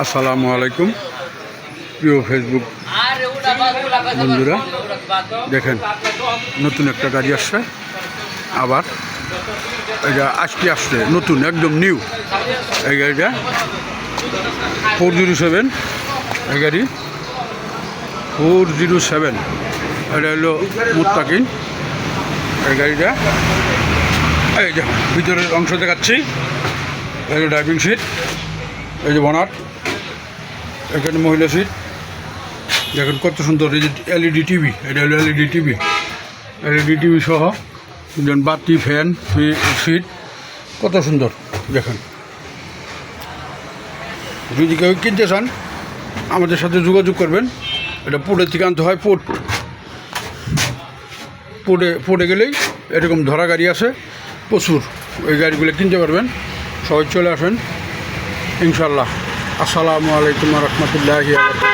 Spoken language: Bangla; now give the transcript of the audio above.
আসসালামু আলাইকুম প্রিয় ফেসবুক বন্ধুরা, দেখেন নতুন একটা গাড়ি আসছে। আবার এটা আজকে আসছে নতুন, একদম নিউ। এই গাড়িটা 407, এই গাড়ি 407, এটা হলো মুত্তাকিন। এই গাড়িটা এই যে ভিতরের অংশ দেখাচ্ছি। এই যে ড্রাইভিং সিট, এই যে বনাট, এখানে মহিলা সিট। দেখেন কত সুন্দর। এই যে এলইডি টিভি, এটা হলো এলইডি টিভি, এলইডি টিভি সহ বাতি, ফ্যান, সিট, কত সুন্দর। দেখেন, যদি কেউ কিনতে চান আমাদের সাথে যোগাযোগ করবেন। এটা পোর্টের থেকে আনতে হয়। পোর্টে গেলেই এরকম ধরা গাড়ি আছে প্রচুর, ওই গাড়িগুলো কিনতে পারবেন। সবাই চলে আসেন ইনশাল্লাহ। আসসালামু আলাইকুম রহমতুল্লাহি ওয়া বারাকাতুহু।